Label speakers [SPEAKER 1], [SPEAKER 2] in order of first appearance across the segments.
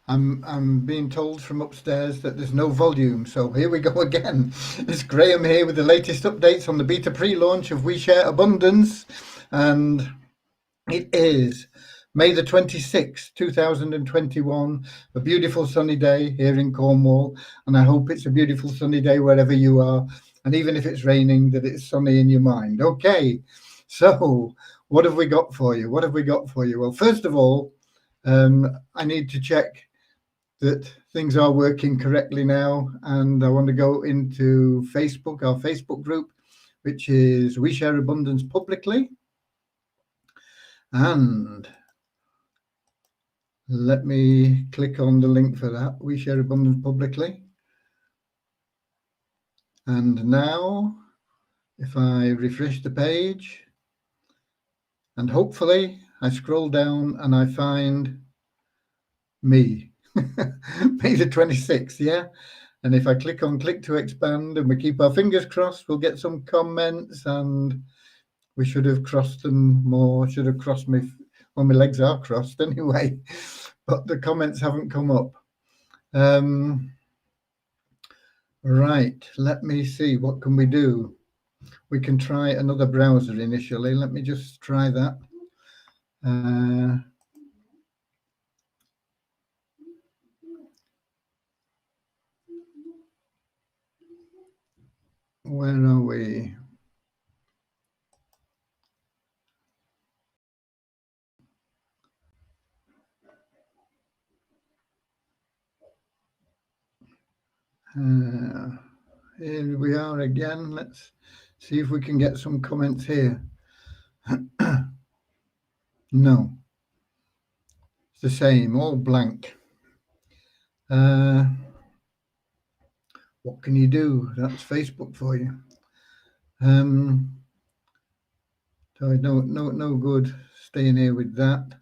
[SPEAKER 1] I'm being told from upstairs that there's no volume, so here we go again. It's Graham here with the latest updates on the beta pre-launch of We Share Abundance, and it is May the 26th, 2021, a beautiful sunny day here in Cornwall, and I hope it's a beautiful sunny day wherever you are, and even if it's raining, that it's sunny in your mind. Okay, so what have we got for you? What have we got for you? Well, first of all, I need to check that things are working correctly now, and I want to go into Facebook, our Facebook group, which is We Share Abundance Publicly, and let me click on the link for that, We Share Abundance Publicly. And now if I refresh the page, and hopefully I scroll down and I find me, May the 26th, yeah? And if I click on click to expand and we keep our fingers crossed, we'll get some comments, and we should have crossed them more, should have crossed me when my legs are crossed anyway, but the comments haven't come up. Right, let me see, what can we do? We can try another browser initially. Let me just try that. Where are we? Here we are again. Let's see if we can get some comments here. No, it's the same, all blank. What can you do? That's Facebook for you. So no good staying here with that.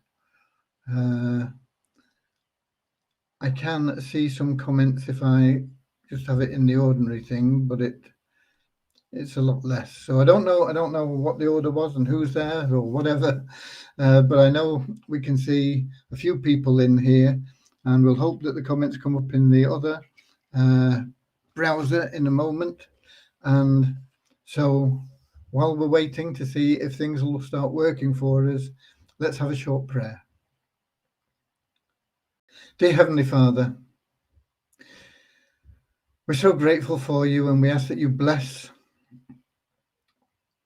[SPEAKER 1] I can see some comments if I just have it in the ordinary thing, but it's a lot less. So I don't know what the order was and who's there or whatever, but I know we can see a few people in here, and we'll hope that the comments come up in the other browser in a moment. And so while we're waiting to see if things will start working for us, let's have a short prayer. Dear Heavenly Father, we're so grateful for you, and we ask that you bless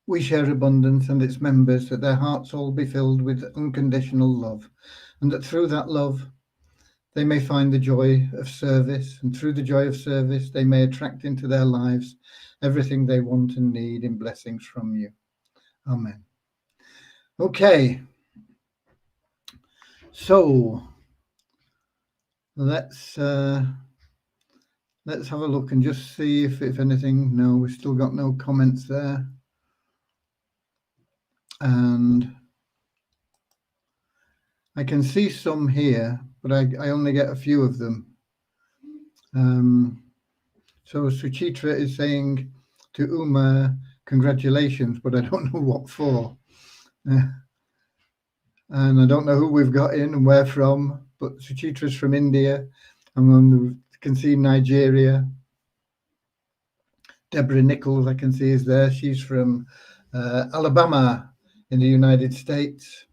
[SPEAKER 1] We Share Abundance and its members, that their hearts all be filled with unconditional love, and that through that love they may find the joy of service, and through the joy of service they may attract into their lives everything they want and need in blessings from you. Amen. Okay, so let's have a look and just see if anything. No, we've still got no comments there, and I can see some here, but I only get a few of them. So Suchitra is saying to Uma, congratulations, but I don't know what for. And I don't know who we've got in and where from, but Suchitra's from India, and we can see Nigeria. Deborah Nichols, I can see, is there. She's from Alabama in the United States.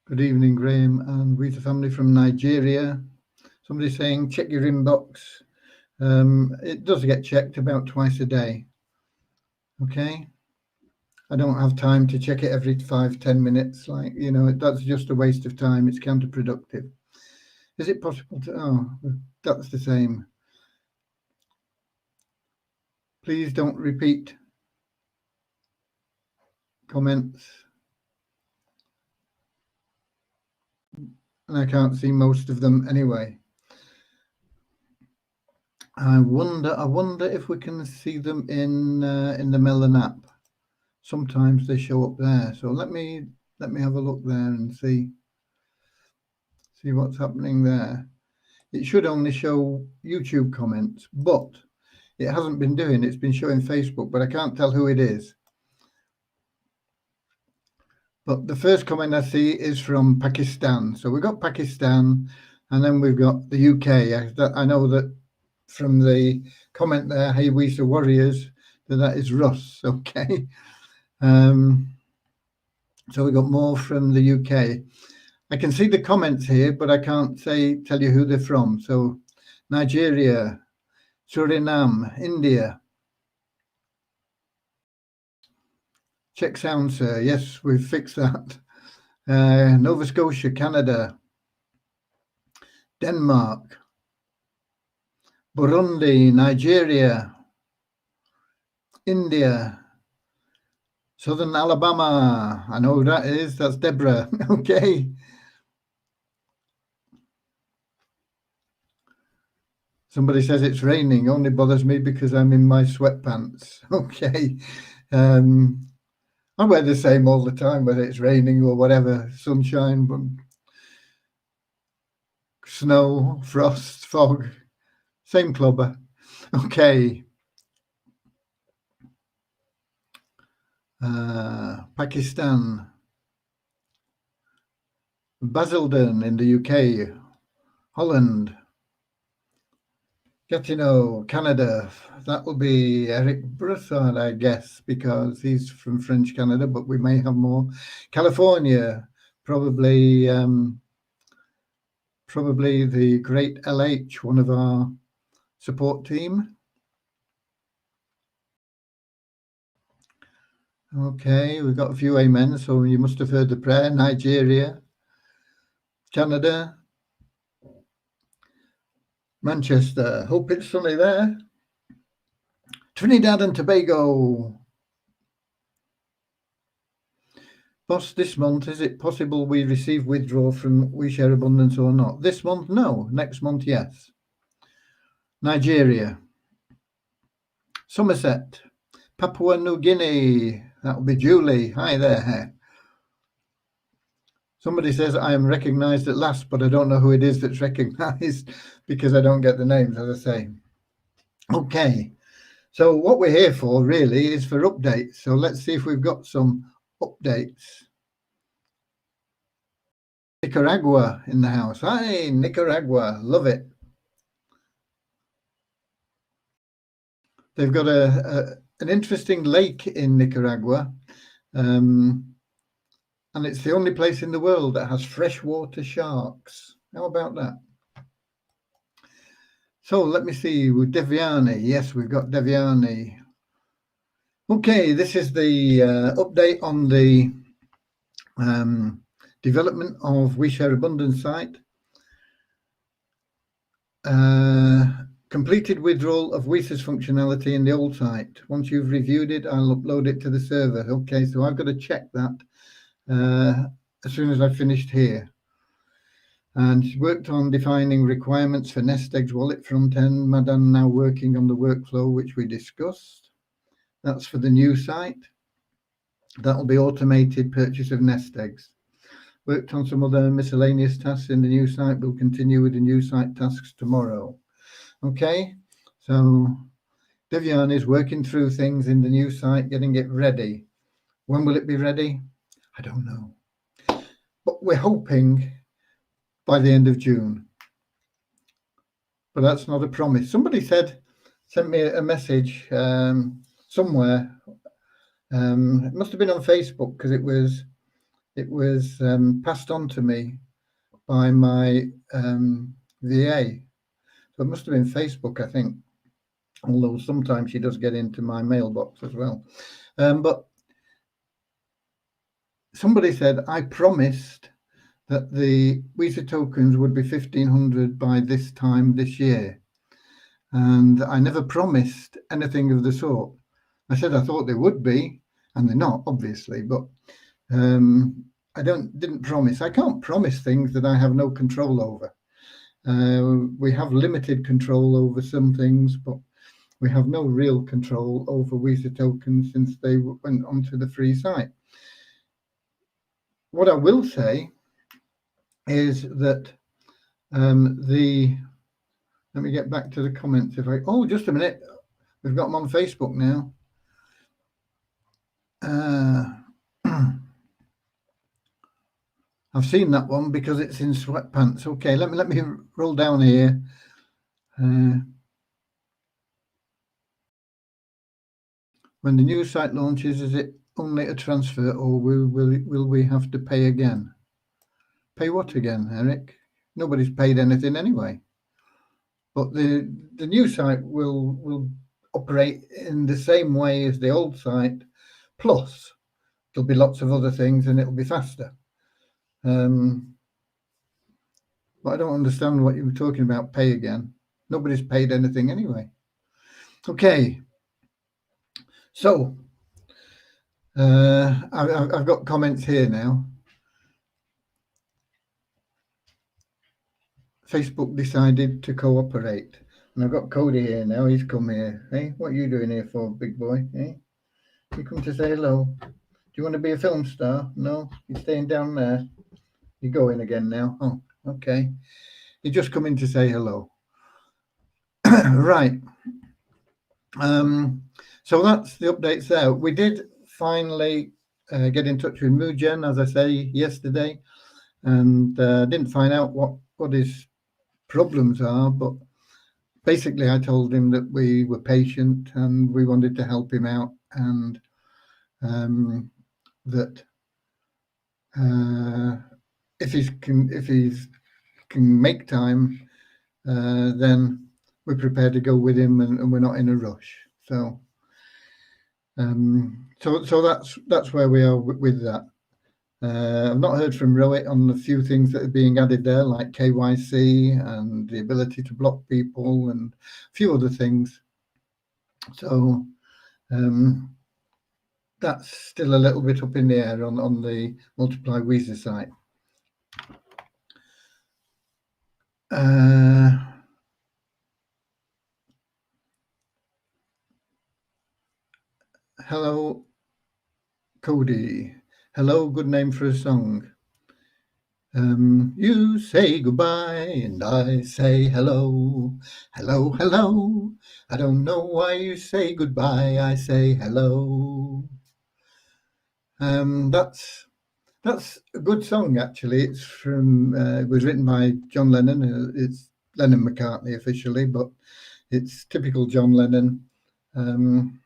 [SPEAKER 1] Good evening, Graham and Rita family from Nigeria. Somebody's saying check your inbox. It does get checked about twice a day. Okay. I don't have time to check it every 5-10 minutes. Like, you know, that's just a waste of time. It's counterproductive. Is it possible to? Oh, that's the same. Please don't repeat comments. And I can't see most of them anyway. I wonder if we can see them in the Melon app. Sometimes they show up there. So let me have a look there and see what's happening there. It should only show YouTube comments, but it hasn't been doing. It's been showing Facebook, but I can't tell who it is. But the first comment I see is from Pakistan. So we've got Pakistan, and then we've got the UK. I know that from the comment there, hey, WISA Warriors, that is Russ. Okay. So we got more from the UK. I can see the comments here, but I can't tell you who they're from. So Nigeria, Suriname, India. Check sound, sir. Yes, we've fixed that. Nova Scotia, Canada, Denmark, Burundi, Nigeria, India, Southern Alabama. I know who that is. That's Deborah. Okay. Somebody says it's raining. Only bothers me because I'm in my sweatpants. Okay. I wear the same all the time, whether it's raining or whatever, sunshine, snow, frost, fog, same clubber. Okay. Pakistan, Basildon in the UK, Holland, Gatineau, Canada. That will be Eric Broussard, I guess, because he's from French Canada, but we may have more. California, probably the great LH, one of our support team. Okay, we've got a few amen, so you must have heard the prayer. Nigeria, Canada, Manchester. Hope it's sunny there. Trinidad and Tobago. Boss, this month, is it possible we receive withdrawal from We Share Abundance or not? This month, no. Next month, yes. Nigeria. Somerset. Papua New Guinea. That'll be Julie. Hi there. Somebody says I am recognised at last, but I don't know who it is that's recognised because I don't get the names, as I say. Okay. So what we're here for really is for updates. So let's see if we've got some updates. Nicaragua in the house. Hi, Nicaragua. Love it. They've got an interesting lake in Nicaragua. And it's the only place in the world that has freshwater sharks. How about that? So let me see, with Devyani. Yes, we've got Devyani. Okay, this is the update on the development of We Share Abundance site. Completed withdrawal of WISA's functionality in the old site. Once you've reviewed it, I'll upload it to the server. Okay, so I've got to check that as soon as I've finished here. And worked on defining requirements for Nest Eggs wallet front end. Madan now working on the workflow, which we discussed. That's for the new site. That'll be automated purchase of Nest Eggs. Worked on some other miscellaneous tasks in the new site. We'll continue with the new site tasks tomorrow. Okay, so Devyani is working through things in the new site, getting it ready. When will it be ready? I don't know. But we're hoping by the end of June. But that's not a promise. Somebody sent me a message somewhere. It must have been on Facebook because it was passed on to me by my VA. So it must have been Facebook, I think. Although sometimes she does get into my mailbox as well. But somebody said, I promised that the WISA tokens would be 1,500 by this time this year. And I never promised anything of the sort. I said I thought they would be, and they're not, obviously, but I didn't promise. I can't promise things that I have no control over. We have limited control over some things, but we have no real control over WISA tokens since they went onto the free site. What I will say is that let me get back to the comments. Oh, just a minute. We've got them on Facebook now. I've seen that one because it's in sweatpants. Okay, let me roll down here. When the new site launches, is it only a transfer, or will we have to pay again? Pay what again, Eric? Nobody's paid anything anyway. But the new site will operate in the same way as the old site, plus there'll be lots of other things and it'll be faster. But I don't understand what you were talking about, pay again. Nobody's paid anything anyway. Okay. So I've got comments here now. Facebook decided to cooperate. And I've got Cody here now. He's come here. Hey, what are you doing here for, big boy? Hey, you come to say hello. Do you want to be a film star? No? You're staying down there? You're going again now? Oh, okay. You're just coming to say hello. Right. So that's the updates there. We did finally get in touch with Mugen, as I say, yesterday, and didn't find out what his problems are, but basically I told him that we were patient and we wanted to help him out, and that if he can make time, then we're prepared to go with him, and we're not in a rush. So that's where we are with that. I've not heard from Rohit on the few things that are being added there, like KYC and the ability to block people and a few other things. So that's still a little bit up in the air on the Multiply Weezer site. Hello, Cody. Hello, good name for a song. You say goodbye and I say hello. Hello, hello. I don't know why you say goodbye. I say hello. That's a good song, actually. It's from it was written by John Lennon. It's Lennon-McCartney officially, but it's typical John Lennon. And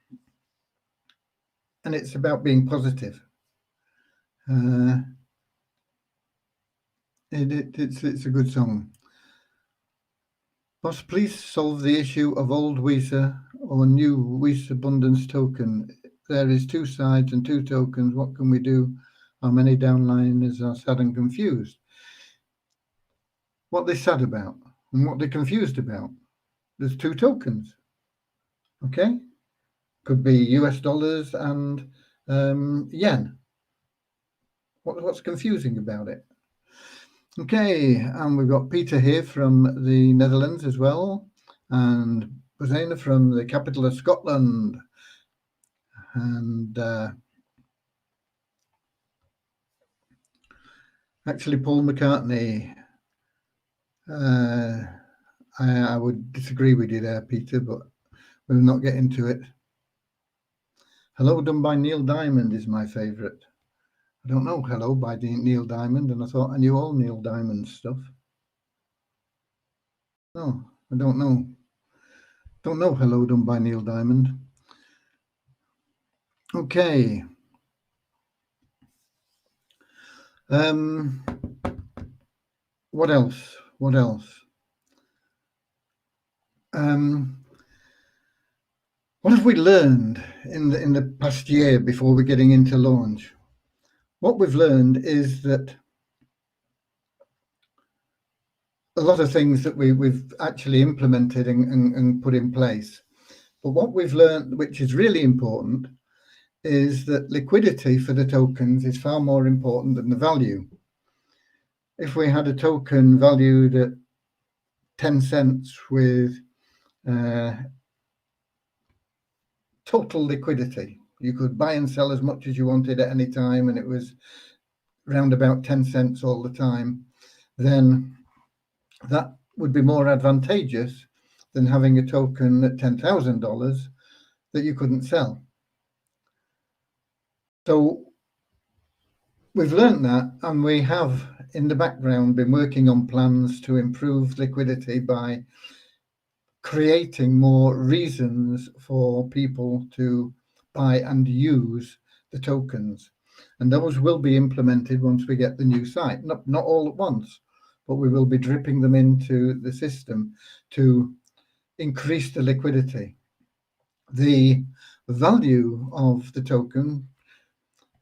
[SPEAKER 1] it's about being positive. It's a good song. Boss, please solve the issue of old Weezer or new Weezer Abundance token. There is two sides and two tokens. What can we do? How many downliners are sad and confused? What they're sad about and what they're confused about. There's two tokens. Okay? Could be US dollars and yen. What's confusing about it? Okay, and we've got Peter here from the Netherlands as well, and Bozena from the capital of Scotland, and actually Paul McCartney. I would disagree with you there, Peter, but we'll not get into it. Hello Done by Neil Diamond is my favourite. I don't know Hello by Neil Diamond, and I thought I knew all Neil Diamond stuff. No, I don't know. Don't know Hello Done by Neil Diamond. Okay. What else? What have we learned in the past year before we're getting into launch? What we've learned is that a lot of things that we've actually implemented and put in place. But what we've learned, which is really important, is that liquidity for the tokens is far more important than the value. If we had a token valued at 10 cents with total liquidity, you could buy and sell as much as you wanted at any time, and it was around about 10 cents all the time, then that would be more advantageous than having a token at $10,000 that you couldn't sell. So we've learned that, and we have in the background been working on plans to improve liquidity by creating more reasons for people to buy and use the tokens. And those will be implemented once we get the new site. Not all at once, but we will be dripping them into the system to increase the liquidity. The value of the token,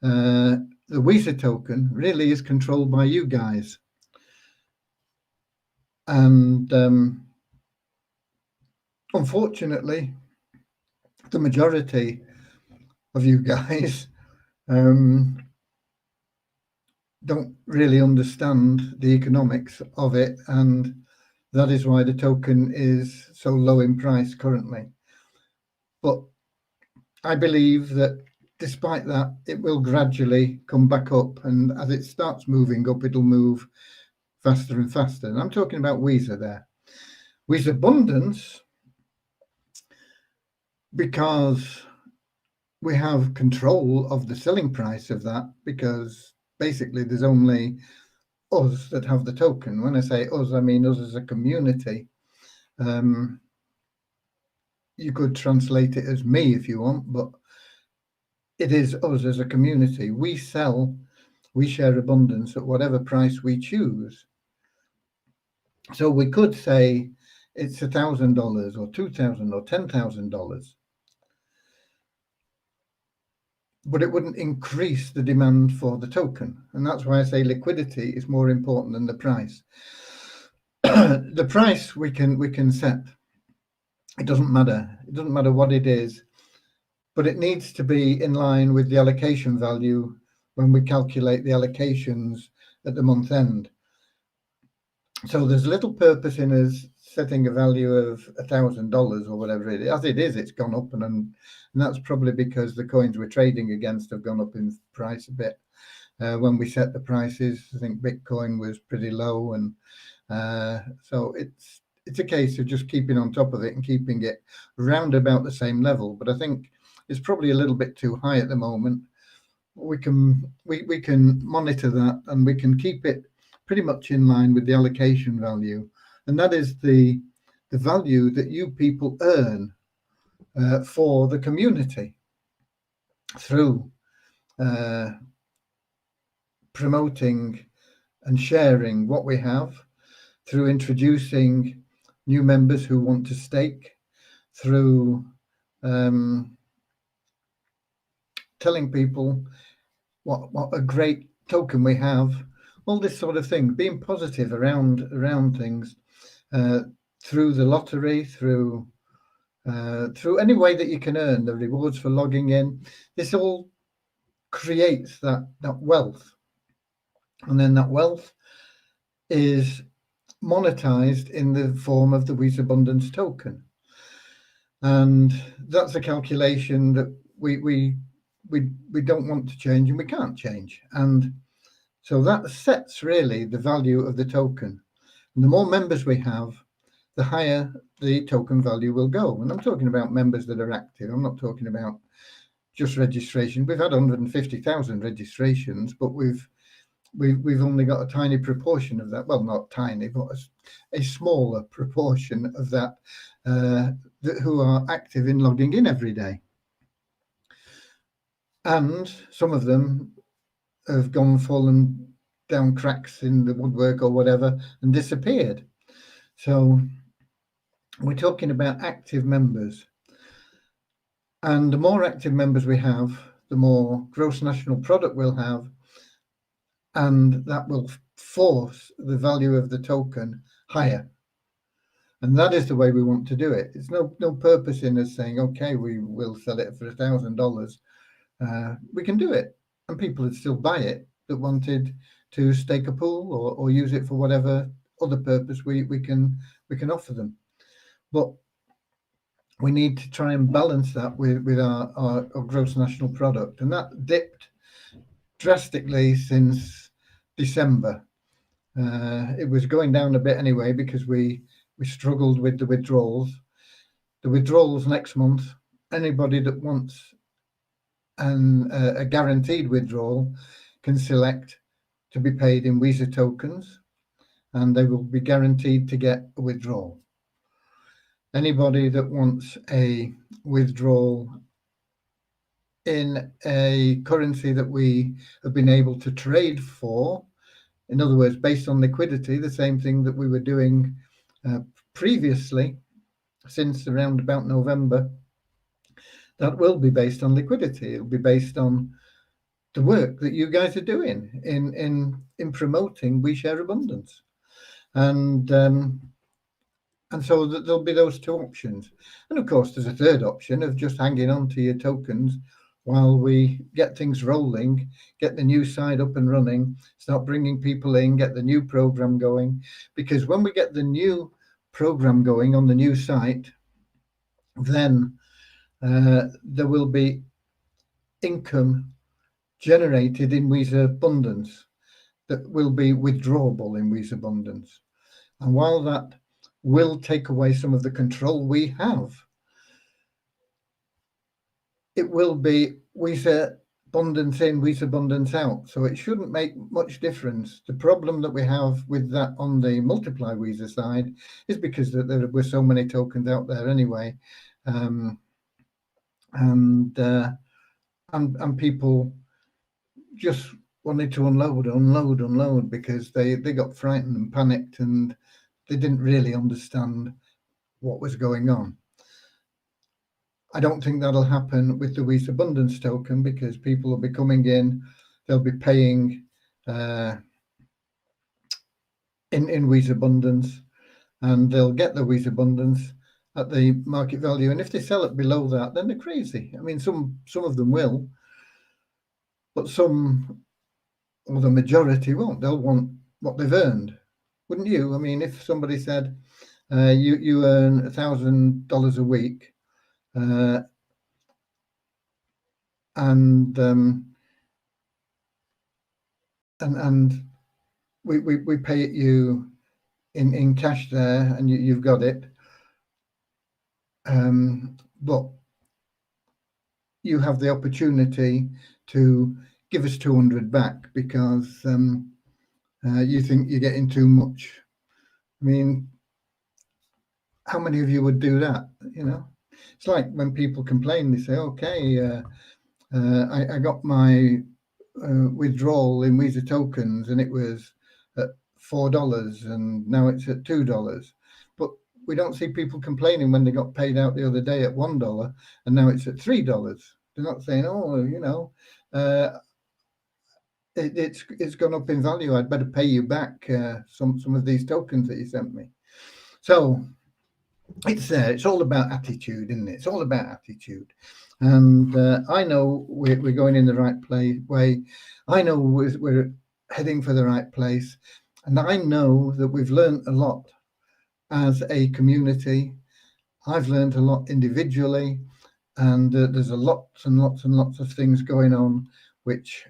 [SPEAKER 1] the WISA token, really is controlled by you guys. And unfortunately, the majority of you guys don't really understand the economics of it, and that is why the token is so low in price currently. But I believe that despite that, it will gradually come back up, and as it starts moving up, it'll move faster and faster. And I'm talking about WISA there. WISA Abundance, because we have control of the selling price of that, because basically there's only us that have the token. When I say us, I mean us as a community. You could translate it as me if you want, but it is us as a community. We share abundance at whatever price we choose. So we could say it's $1,000 or $2,000 or $10,000. But it wouldn't increase the demand for the token. And that's why I say liquidity is more important than the price. The price we can set. It doesn't matter. It doesn't matter what it is, but it needs to be in line with the allocation value when we calculate the allocations at the month end. So there's little purpose in us setting a value of $1,000 or whatever it is. As it is, it's gone up, and that's probably because the coins we're trading against have gone up in price a bit. When we set the prices, I think Bitcoin was pretty low, and so it's a case of just keeping on top of it and keeping it round about the same level. But I think it's probably a little bit too high at the moment. We can monitor that, and we can keep it pretty much in line with the allocation value, and that is the value that you people earn for the community through promoting and sharing what we have, through introducing new members who want to stake, through telling people what a great token we have, all this sort of thing, being positive around things, through the lottery, through any way that you can earn the rewards for logging in. This all creates that wealth, and then that wealth is monetized in the form of the WISA Abundance token, and that's a calculation that we don't want to change, and we can't change. And so that sets really the value of the token. And the more members we have, the higher the token value will go. And I'm talking about members that are active. I'm not talking about just registration. We've had 150,000 registrations, but we've only got a tiny proportion of that. Well, not tiny, but a smaller proportion of that who are active in logging in every day. And some of them have fallen down cracks in the woodwork or whatever and disappeared. So we're talking about active members. And the more active members we have, the more gross national product we'll have, and that will force the value of the token higher. And that is the way we want to do it. It's no purpose in us saying, okay, we will sell it for $1,000. We can do it, and people would still buy it that wanted to stake a pool or use it for whatever other purpose we can offer them. But we need to try and balance that with our gross national product, and that dipped drastically since December. It was going down a bit anyway because we struggled with the withdrawals. The withdrawals next month anybody that wants a guaranteed withdrawal can select to be paid in Visa tokens, and they will be guaranteed to get a withdrawal. Anybody that wants a withdrawal in a currency that we have been able to trade for, in other words, based on liquidity, the same thing that we were doing previously since around about November, that will be based on liquidity. It'll be based on the work that you guys are doing in promoting We Share Abundance, and so there'll be those two options. And of course, there's a third option of just hanging on to your tokens while we get things rolling, get the new site up and running, start bringing people in, get the new program going. Because when we get the new program going on the new site, then there will be income generated in Visa Abundance that will be withdrawable in Visa Abundance. And while that will take away some of the control we have, it will be Visa Abundance in, Visa Abundance out. So it shouldn't make much difference. The problem that we have with that on the Multiply Visa side is because there were so many tokens out there anyway. And people just wanted to unload because they got frightened and panicked, and they didn't really understand what was going on. I don't think that'll happen with the Visa Abundance token, because people will be coming in, they'll be paying in Visa Abundance, and they'll get the Visa Abundance at the market value. And if they sell it below that, then they're crazy. I mean, some of them will, but some, or the majority, won't. They'll want what they've earned, wouldn't you? I mean, if somebody said you earn $1,000 a week, and we pay it you in cash there, and you've got it, but you have the opportunity to give us 200 back because you think you're getting too much. I mean, how many of you would do that? You know, it's like when people complain, they say, okay, I got my withdrawal in Visa tokens and it was at $4 and now it's at $2. But we don't see people complaining when they got paid out the other day at $1 and now it's at $3. They're not saying, oh, you know, it's gone up in value, I'd better pay you back some of these tokens that you sent me. So it's all about attitude, isn't it? It's all about attitude. And I know we're going in the right way. I know we're heading for the right place. And I know that we've learned a lot as a community. I've learned a lot individually. And there's a lots and lots of things going on, which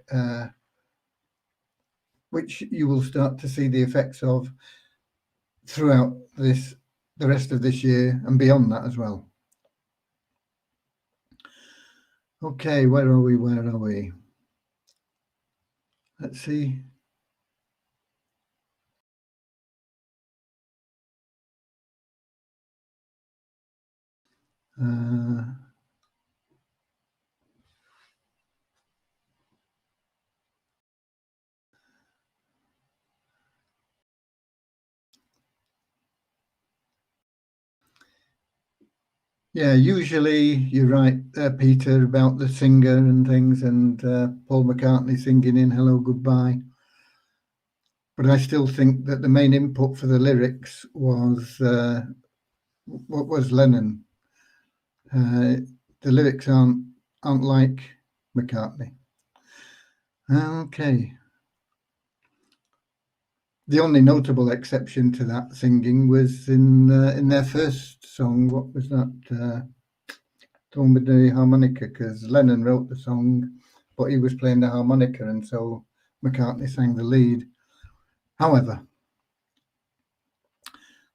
[SPEAKER 1] you will start to see the effects of throughout the rest of this year and beyond that as well. Okay, where are we? Let's see. Yeah, usually you're right, Peter, about the singer and things, and Paul McCartney singing in Hello Goodbye. But I still think that the main input for the lyrics was what was Lennon. The lyrics aren't like McCartney. Okay. The only notable exception to that singing was in their first song. What was that? The one with the harmonica, because Lennon wrote the song, but he was playing the harmonica, and so McCartney sang the lead. However,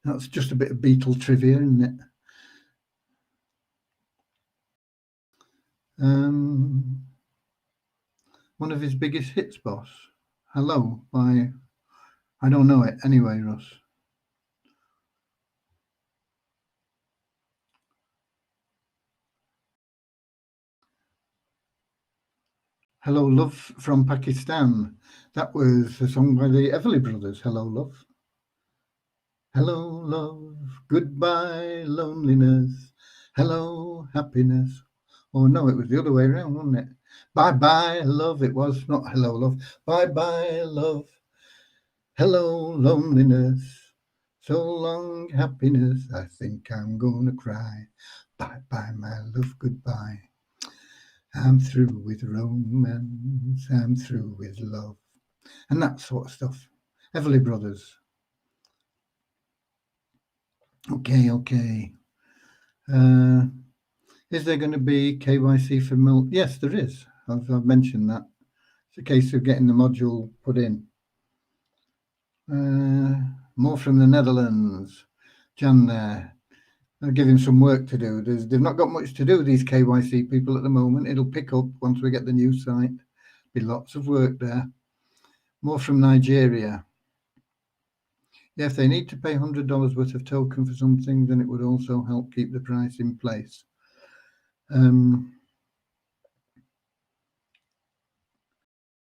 [SPEAKER 1] that's just a bit of Beatle trivia, isn't it? One of his biggest hits, boss. Hello by, I don't know it anyway, Russ. Hello Love from Pakistan. That was a song by the Everly Brothers. Hello Love. Hello love, goodbye loneliness. Hello happiness. Oh no, it was the other way around, wasn't it? Bye bye love. It was not hello love. Bye bye love. Hello loneliness. So long happiness. I think I'm gonna cry. Bye bye my love, goodbye. I'm through with romance. I'm through with love. And that sort of stuff. Everly Brothers. Okay. Is there going to be KYC for milk? Yes, there is. I've mentioned that. It's a case of getting the module put in. More from the Netherlands. Jan there. I'll give him some work to do. They've not got much to do, these KYC people at the moment. It'll pick up once we get the new site. Be lots of work there. More from Nigeria. Yeah, if they need to pay $100 worth of token for something, then it would also help keep the price in place.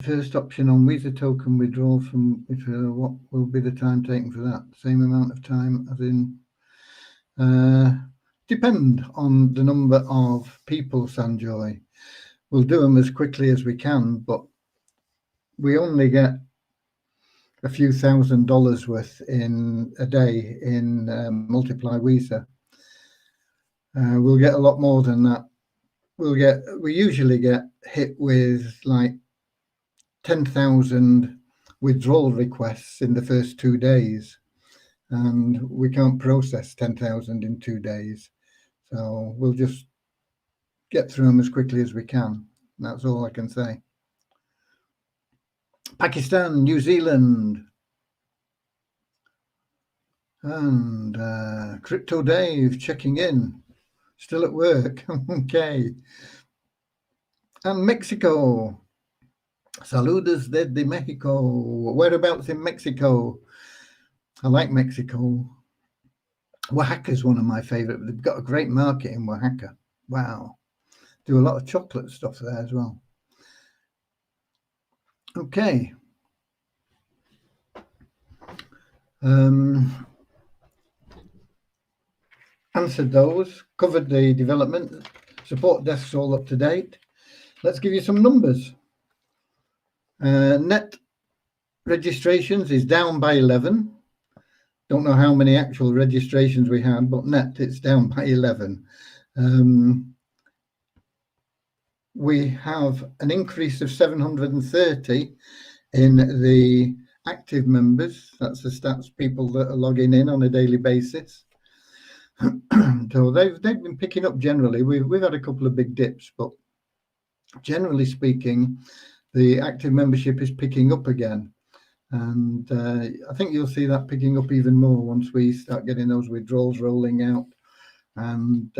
[SPEAKER 1] First option on Visa token withdrawal from what will be the time taken for that? Same amount of time as in depend on the number of people, Sanjoy. We'll do them as quickly as we can, but we only get a few $1,000s worth in a day in Multiply Visa. We'll get a lot more than that. We usually get hit with like 10,000 withdrawal requests in the first 2 days, and we can't process 10,000 in 2 days. So we'll just get through them as quickly as we can. That's all I can say. Pakistan, New Zealand, and Crypto Dave checking in, still at work. Okay. And Mexico. Saludos desde Mexico. Whereabouts in Mexico? I like Mexico. Oaxaca is one of my favorite. They've got a great market in Oaxaca. Wow. Do a lot of chocolate stuff there as well. Okay. Answered those, covered the development, support desks all up to date. Let's give you some numbers. Net registrations is down by 11. Don't know how many actual registrations we had, but net it's down by 11. We have an increase of 730 in the active members. That's the stats, people that are logging in on a daily basis. So they've been picking up generally. We've had a couple of big dips, but generally speaking, the active membership is picking up again. And I think you'll see that picking up even more once we start getting those withdrawals rolling out. And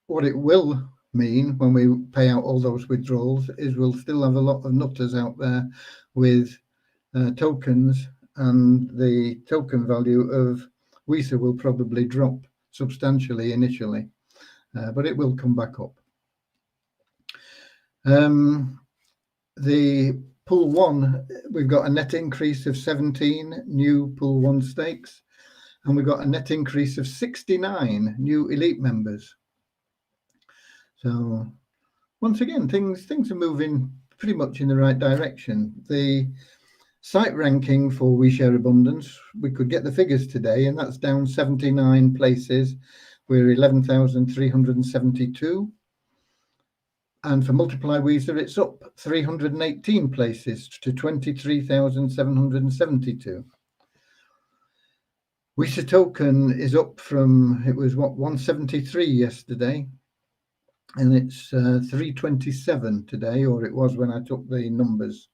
[SPEAKER 1] what it will mean when we pay out all those withdrawals is we'll still have a lot of nutters out there with tokens, and the token value of Visa will probably drop substantially initially, but it will come back up. The Pool 1, we've got a net increase of 17 new Pool 1 stakes, and we've got a net increase of 69 new elite members. So once again, things are moving pretty much in the right direction. The site ranking for We Share Abundance, we could get the figures today, and that's down 79 places. We're 11,372. And for Multiply Visa, it's up 318 places to 23,772. Visa token is up from, it was 173 yesterday, and it's 327 today, or it was when I took the numbers,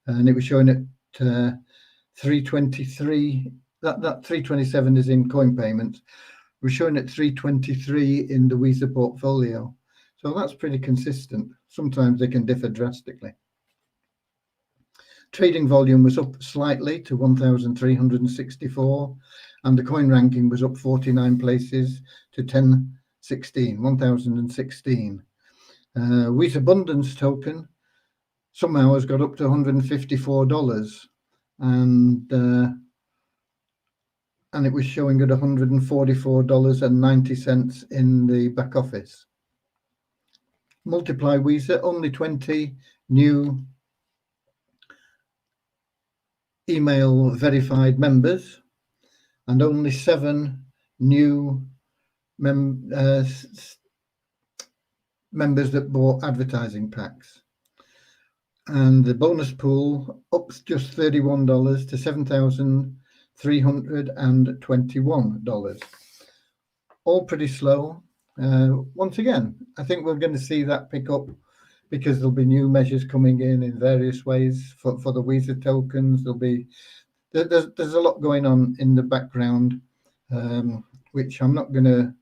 [SPEAKER 1] and it was showing at 323. That 327 is in coin payments. We're showing at 323 in the Visa portfolio. So that's pretty consistent. Sometimes they can differ drastically. Trading volume was up slightly to 1,364, and the coin ranking was up 49 places to 1016. Wheat Abundance token somehow has got up to $154, and it was showing at $144.90 in the back office. Multiply Visa, only 20 new email verified members and only 7 new members that bought advertising packs. And the bonus pool up just $31 to $7,321. All pretty slow. Once again, I think we're going to see that pick up because there'll be new measures coming in various ways for the Visa tokens. There's a lot going on in the background, which I'm not going to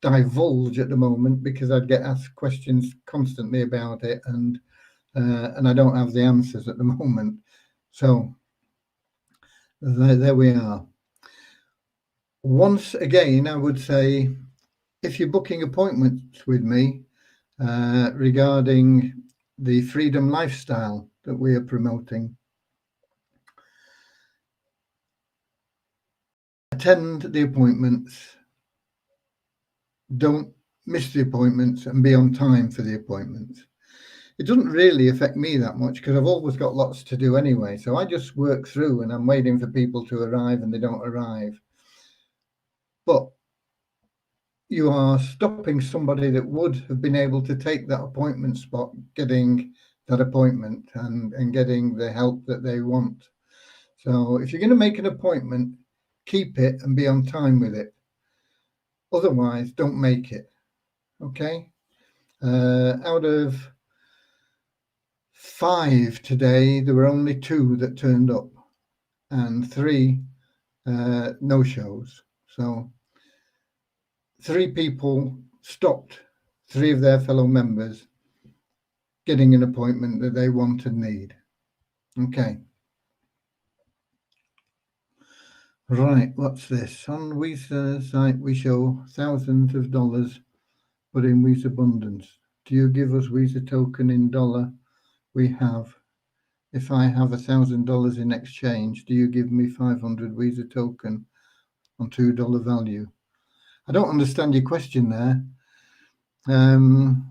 [SPEAKER 1] divulge at the moment because I'd get asked questions constantly about it, and I don't have the answers at the moment. So there we are. Once again, I would say, if you're booking appointments with me regarding the freedom lifestyle that we are promoting, attend the appointments, don't miss the appointments, and be on time for the appointments. It doesn't really affect me that much because I've always got lots to do anyway. So I just work through and I'm waiting for people to arrive and they don't arrive. But you are stopping somebody that would have been able to take that appointment spot, getting that appointment and getting the help that they want. So if you're going to make an appointment, keep it and be on time with it. Otherwise, don't make it. Okay? Out of 5 today, there were only 2 that turned up and 3 no-shows. So 3 people stopped 3 of their fellow members getting an appointment that they want and need. Okay. Right, what's this? On Visa's site, we show thousands of dollars, but in Visa Abundance. Do you give us Visa token in dollar? We have. If I have $1,000 in exchange, do you give me 500 Visa token on $2 value? I don't understand your question there. On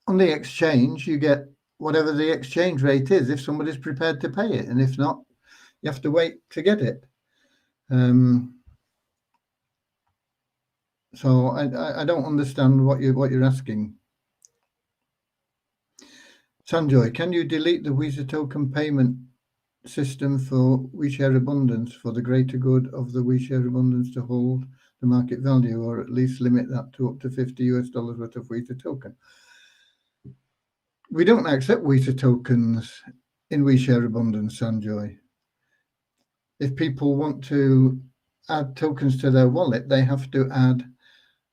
[SPEAKER 1] the exchange, you get whatever the exchange rate is if somebody's prepared to pay it, and if not, you have to wait to get it. So I don't understand what you're asking. Sanjoy, can you delete the Visa token payment system for WeShare Abundance for the greater good of the WeShare Abundance to hold the market value, or at least limit that to up to $50 worth of Visa token? We don't accept Visa tokens in WeShare Abundance, Sanjoy. If people want to add tokens to their wallet, they have to add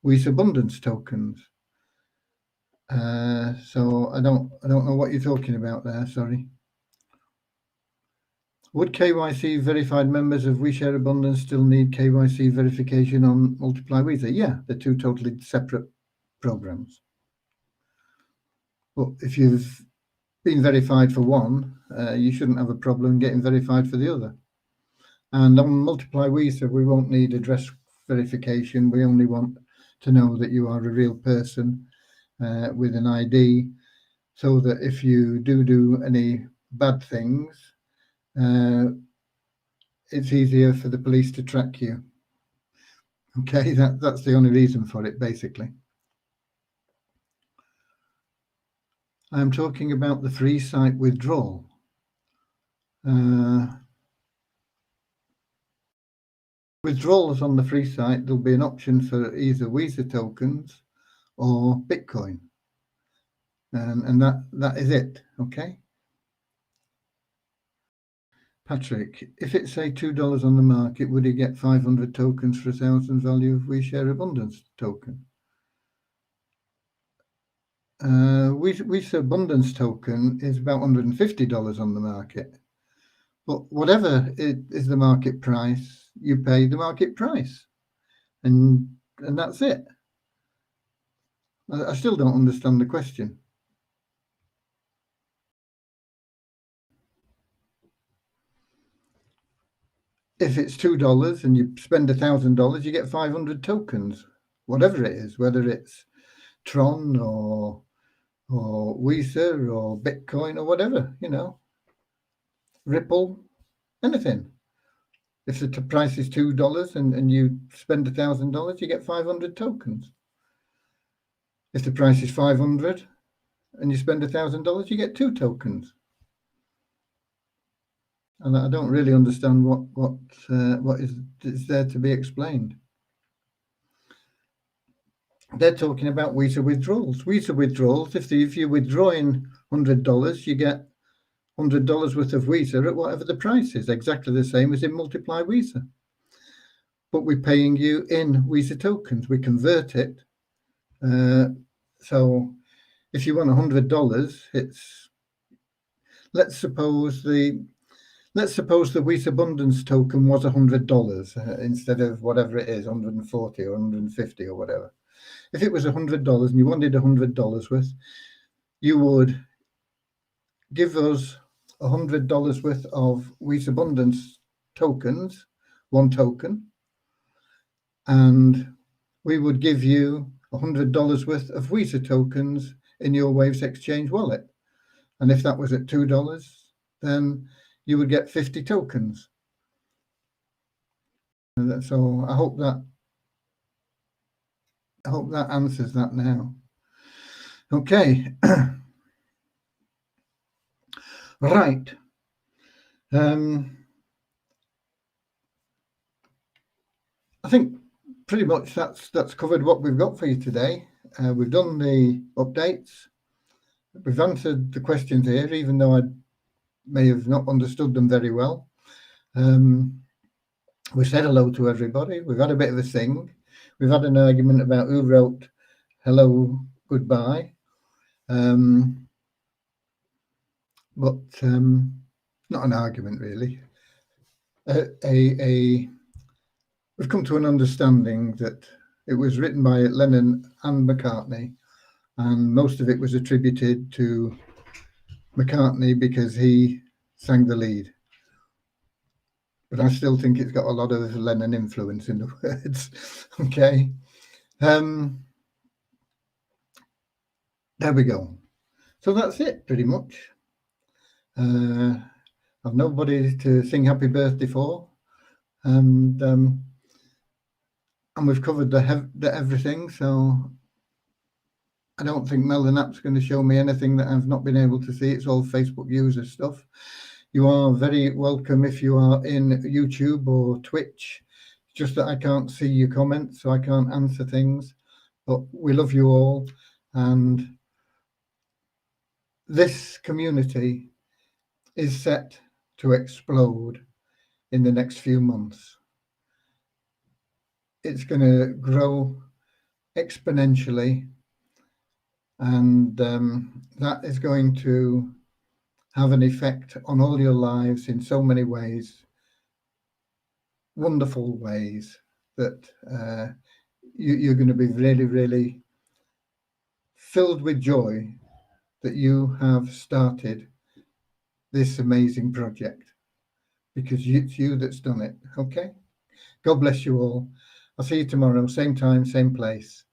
[SPEAKER 1] Visa Abundance tokens. So I don't know what you're talking about there. Sorry. Would KYC verified members of WeShare Abundance still need KYC verification on Multiply Visa? Yeah, they're 2 totally separate programs. But if you've been verified for one, you shouldn't have a problem getting verified for the other. And on Multiply Visa, we won't need address verification. We only want to know that you are a real person with an ID, so that if you do any bad things, it's easier for the police to track you. Okay, that's the only reason for it, basically. I'm talking about the free site withdrawal. Withdrawals on the free site, there'll be an option for either Visa tokens or Bitcoin. And that is it, okay? Patrick, if it's say $2 on the market, would he get 500 tokens for 1,000 value of WeShare Abundance token? WISA Abundance token is about $150 on the market. But whatever is the market price, you pay the market price, and that's it. I still don't understand the question. If it's $2 and you spend $1,000, you get 500 tokens, whatever it is, whether it's Tron or WISA or Bitcoin or whatever, Ripple, anything. If the price is $2 and you spend $1,000, you get 500 tokens. If the price is 500 and you spend $1,000, you get 2 tokens. And I don't really understand what is there to be explained. They're talking about WISA withdrawals. WISA withdrawals, if you're withdrawing $100, you get $100 worth of WISA at whatever the price is, exactly the same as in Multiply WISA. But we're paying you in WISA tokens. We convert it. So if you want $100, it's let's suppose the WISA Abundance token was $100 instead of whatever it is, 140 or 150 or whatever. If it was $100 and you wanted $100 worth, you would give us $100 worth of WISA Abundance tokens, 1 token, and we would give you $100 worth of WISA tokens in your Waves Exchange wallet. And if that was at $2, then you would get 50 tokens. So I hope that answers that now. Okay. Right. I think pretty much that's covered what we've got for you today. We've done the updates. We've answered the questions here, even though I may have not understood them very well. We said hello to everybody. We've had a bit of a sing. We've had an argument about who wrote hello, goodbye. But not an argument, really. We've come to an understanding that it was written by Lennon and McCartney, and most of it was attributed to McCartney because he sang the lead. But I still think it's got a lot of Lennon influence in the words. Okay. There we go. So that's it, pretty much. I've nobody to sing happy birthday for, and we've covered the everything. So I don't think Melon App's going to show me anything that I've not been able to see. It's all Facebook user stuff. You are very welcome if you are in YouTube or Twitch. Just that I can't see your comments, so I can't answer things. But we love you all, and this community is set to explode in the next few months. It's going to grow exponentially, and that is going to have an effect on all your lives in so many ways, wonderful ways, that you're going to be really, really filled with joy that you have started this amazing project, because it's you that's done it. Okay? God bless you all. I'll see you tomorrow, same time, same place.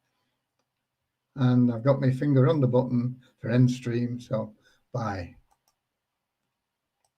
[SPEAKER 1] And I've got my finger on the button for end stream, so bye.